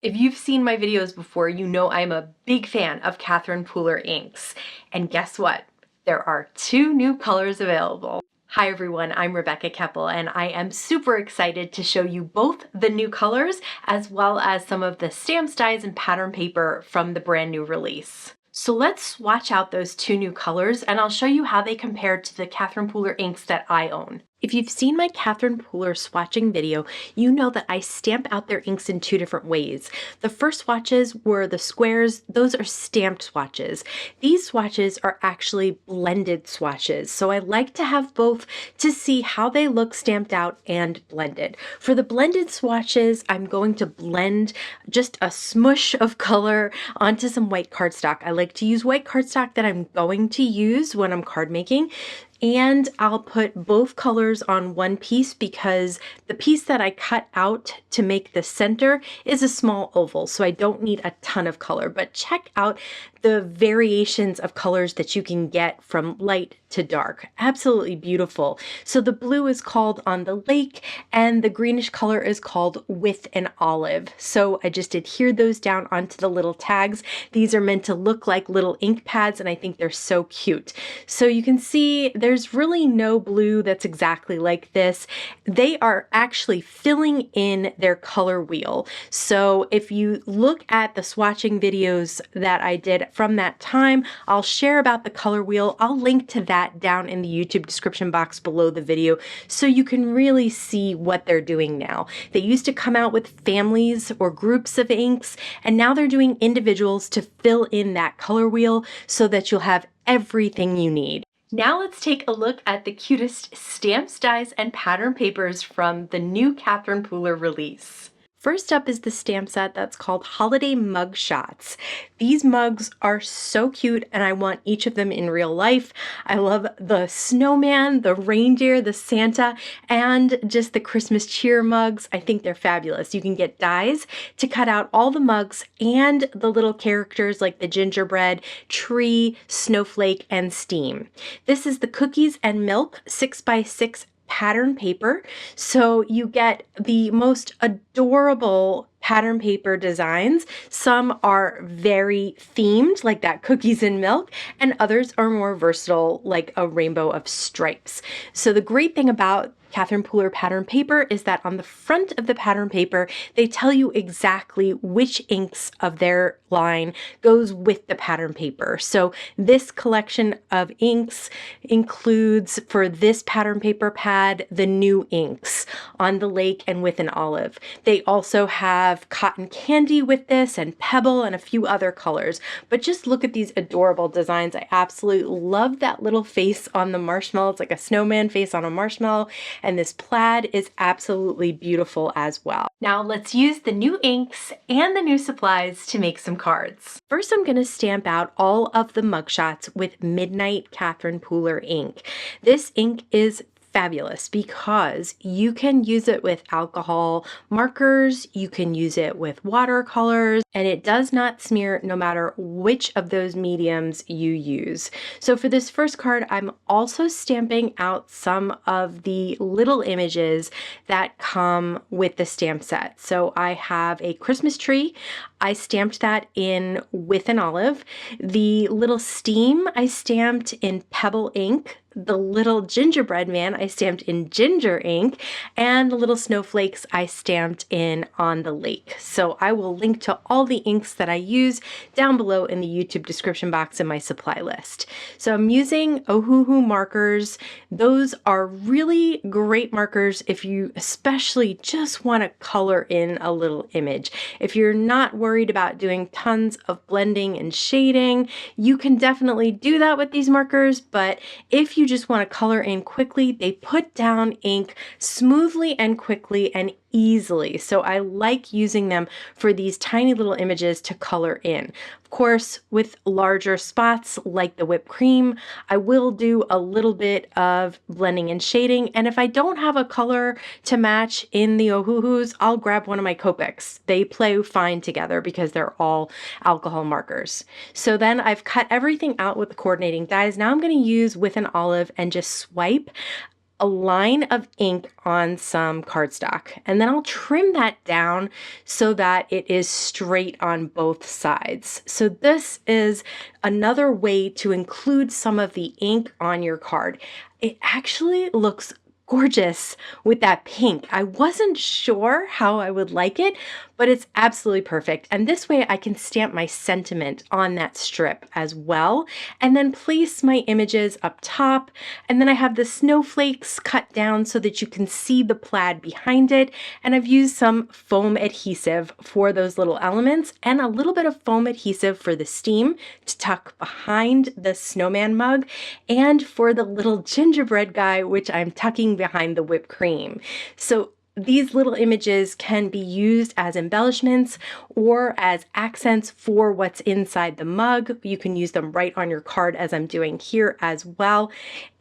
If you've seen my videos before, you know I'm a big fan of Catherine Pooler inks. And guess what? There are 2 new colors available. Hi everyone, I'm Rebecca Keppel and I am super excited to show you both the new colors as well as some of the stamps, dies, and pattern paper from the brand new release. So let's swatch out those 2 new colors and I'll show you how they compare to the Catherine Pooler inks that I own. If you've seen my Catherine Pooler swatching video, you know that I stamp out their inks in 2 different ways. The first swatches were the squares. Those are stamped swatches. These swatches are actually blended swatches. So I like to have both to see how they look stamped out and blended. For the blended swatches, I'm going to blend just a smush of color onto some white cardstock. I like to use white cardstock that I'm going to use when I'm card making. And I'll put both colors on one piece because the piece that I cut out to make the center is a small oval, so I don't need a ton of color. But check out the variations of colors that you can get from light to dark. Absolutely beautiful. So the blue is called On the Lake and the greenish color is called With an Olive. So I just adhered those down onto the little tags. These are meant to look like little ink pads and I think they're so cute. So you can see there's really no blue that's exactly like this. They are actually filling in their color wheel. So if you look at the swatching videos that I did from that time, I'll share about the color wheel. I'll link to that down in the YouTube description box below the video so you can really see what they're doing now. They used to come out with families or groups of inks, and now they're doing individuals to fill in that color wheel so that you'll have everything you need. Now let's take a look at the cutest stamps, dies, and pattern papers from the new Catherine Pooler release. First up is the stamp set that's called Holiday Mug Shots. These mugs are so cute and I want each of them in real life. I love the snowman, the reindeer, the Santa, and just the Christmas cheer mugs. I think they're fabulous. You can get dies to cut out all the mugs and the little characters like the gingerbread, tree, snowflake, and steam. This is the Cookies and Milk 6x6 pattern paper. So you get the most adorable pattern paper designs. Some are very themed, like that cookies and milk, and others are more versatile, like a rainbow of stripes. So the great thing about Catherine Pooler pattern paper is that on the front of the pattern paper, they tell you exactly which inks of their line goes with the pattern paper. So this collection of inks includes, for this pattern paper pad, the new inks, On the Lake and With an Olive. They also have Cotton Candy with this and Pebble and a few other colors. But just look at these adorable designs. I absolutely love that little face on the marshmallow. It's like a snowman face on a marshmallow. And this plaid is absolutely beautiful as well. Now let's use the new inks and the new supplies to make some cards. First, I'm going to stamp out all of the mugshots with Midnight Catherine Pooler ink. This ink is fabulous because you can use it with alcohol markers, you can use it with watercolors, and it does not smear no matter which of those mediums you use. So for this first card, I'm also stamping out some of the little images that come with the stamp set. So I have a Christmas tree. I stamped that in With an Olive. The little steam I stamped in Pebble ink. The little gingerbread man I stamped in ginger ink, and the little snowflakes I stamped in On the Lake. So I will link to all the inks that I use down below in the YouTube description box in my supply list. So I'm using Ohuhu markers. Those are really great markers if you especially just want to color in a little image. If you're not worried about doing tons of blending and shading, you can definitely do that with these markers, but if you just want to color in quickly, they put down ink smoothly and quickly and easily. So I like using them for these tiny little images to color in. Of course, with larger spots like the whipped cream, I will do a little bit of blending and shading. And if I don't have a color to match in the Ohuhus, I'll grab one of my Copics. They play fine together because they're all alcohol markers. So then I've cut everything out with the coordinating dies. Now I'm going to use With an Olive and just swipe a line of ink on some cardstock, and then I'll trim that down so that it is straight on both sides. So this is another way to include some of the ink on your card. It actually looks gorgeous with that pink. I wasn't sure how I would like it, but it's absolutely perfect. And this way I can stamp my sentiment on that strip as well, and then place my images up top. And then I have the snowflakes cut down so that you can see the plaid behind it. And I've used some foam adhesive for those little elements and a little bit of foam adhesive for the steam to tuck behind the snowman mug, and for the little gingerbread guy, which I'm tucking behind the whipped cream. So these little images can be used as embellishments or as accents for what's inside the mug. You can use them right on your card as I'm doing here as well.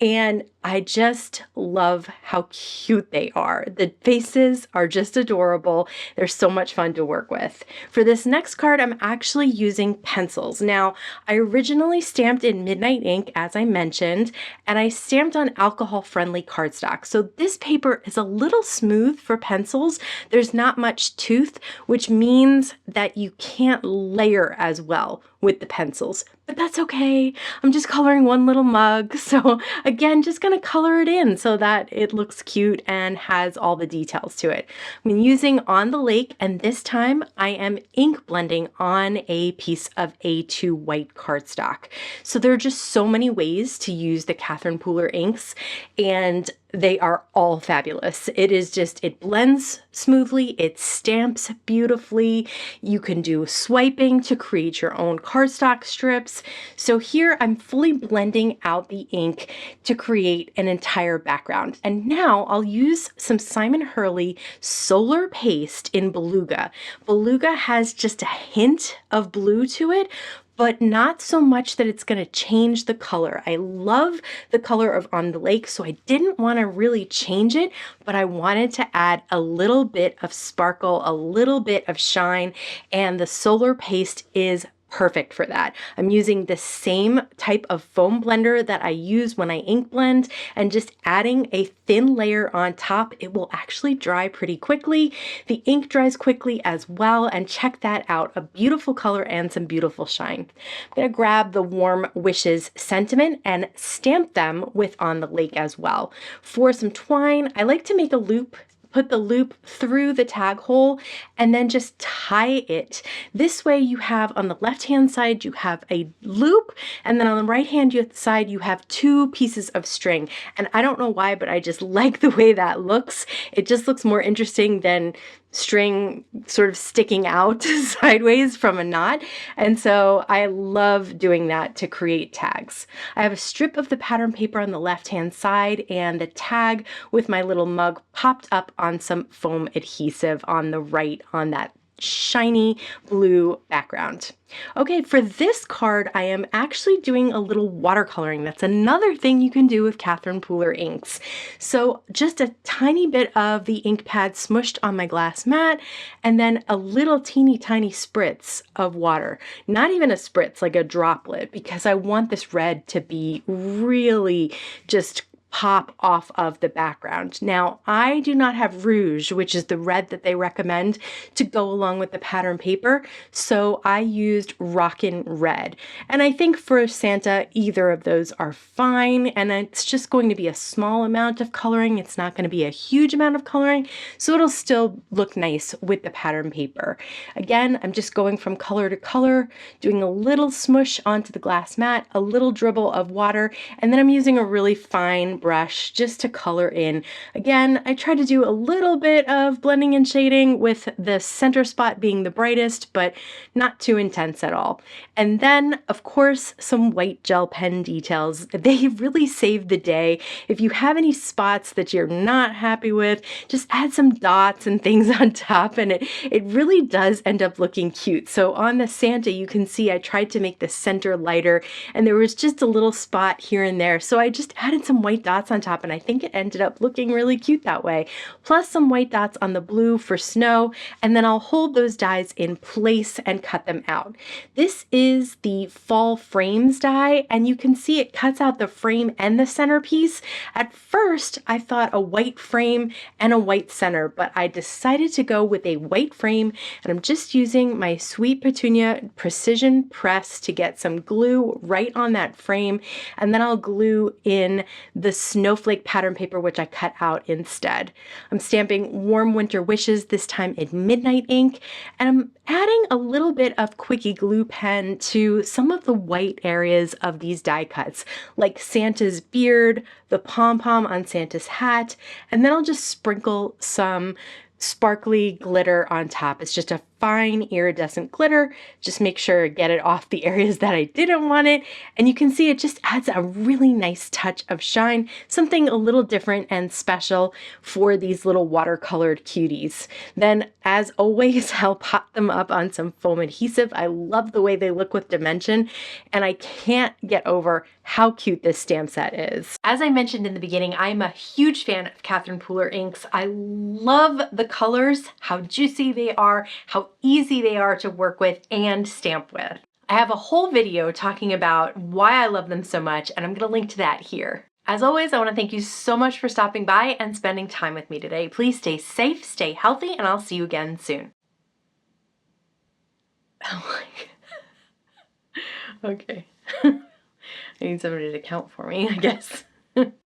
And I just love how cute they are. The faces are just adorable. They're so much fun to work with. For this next card, I'm actually using pencils. Now, I originally stamped in Midnight ink, as I mentioned, and I stamped on alcohol-friendly cardstock. So this paper is a little smooth for pencils. There's not much tooth, which means that you can't layer as well with the pencils, but that's okay. I'm just coloring one little mug. So again, just gonna color it in so that it looks cute and has all the details to it. I'm using On the Lake, and this time I am ink blending on a piece of A2 white cardstock. So there are just so many ways to use the Catherine Pooler inks, and they are all fabulous. It blends smoothly, it stamps beautifully. You can do swiping to create your own cardstock strips. So here I'm fully blending out the ink to create an entire background. And now I'll use some Simon Hurley Solar Paste in Beluga. Beluga has just a hint of blue to it, but not so much that it's going to change the color. I love the color of On the Lake, so I didn't want to really change it, but I wanted to add a little bit of sparkle, a little bit of shine, and the Solar Paste is perfect for that. I'm using the same type of foam blender that I use when I ink blend, and just adding a thin layer on top. It will actually dry pretty quickly. The ink dries quickly as well, and check that out. A beautiful color and some beautiful shine. I'm going to grab the Warm Wishes sentiment and stamp them with On the Lake as well. For some twine, I like to make a loop, put the loop through the tag hole, and then just tie it. This way you have, on the left hand side, you have a loop, and then on the right hand side, you have two pieces of string. And I don't know why, but I just like the way that looks. It just looks more interesting than string sort of sticking out sideways from a knot. And so I love doing that to create tags. I have a strip of the pattern paper on the left hand side, and the tag with my little mug popped up on some foam adhesive on the right on that shiny blue background. Okay, for this card, I am actually doing a little watercoloring. That's another thing you can do with Catherine Pooler inks. So just a tiny bit of the ink pad smushed on my glass mat, and then a little teeny tiny spritz of water. Not even a spritz, like a droplet, because I want this red to be really just pop off of the background. Now, I do not have rouge, which is the red that they recommend to go along with the pattern paper, so I used Rockin red. And I think for Santa, either of those are fine, and it's just going to be a small amount of coloring. It's not going to be a huge amount of coloring, so it'll still look nice with the pattern paper. Again, I'm just going from color to color, doing a little smush onto the glass mat, a little dribble of water, and then I'm using a really fine brush just to color in. Again, I try to do a little bit of blending and shading, with the center spot being the brightest, but not too intense at all. And then, of course, some white gel pen details. They really save the day. If you have any spots that you're not happy with, just add some dots and things on top, and it really does end up looking cute. So on the Santa, you can see I tried to make the center lighter, and there was just a little spot here and there. So I just added some white dots dots on top, and I think it ended up looking really cute that way. Plus some white dots on the blue for snow, and then I'll hold those dies in place and cut them out. This is the Fall Frames die, and you can see it cuts out the frame and the centerpiece. At first, I thought a white frame and a white center, but I decided to go with a white frame, and I'm just using my Sweet Petunia Precision Press to get some glue right on that frame, and then I'll glue in the snowflake pattern paper, which I cut out instead. I'm stamping Warm Winter Wishes, this time in Midnight ink, and I'm adding a little bit of Quickie glue pen to some of the white areas of these die cuts, like Santa's beard, the pom-pom on Santa's hat, and then I'll just sprinkle some sparkly glitter on top. It's just a fine iridescent glitter. Just make sure to get it off the areas that I didn't want it. And you can see it just adds a really nice touch of shine, something a little different and special for these little watercolored cuties. Then, as always, I'll pop them up on some foam adhesive. I love the way they look with dimension, and I can't get over how cute this stamp set is. As I mentioned in the beginning, I'm a huge fan of Catherine Pooler inks. I love the colors, how juicy they are, how easy they are to work with and stamp with. I have a whole video talking about why I love them so much, and I'm going to link to that here. As always, I want to thank you so much for stopping by and spending time with me today. Please stay safe, stay healthy, and I'll see you again soon. Oh my God. Okay. I need somebody to count for me, I guess.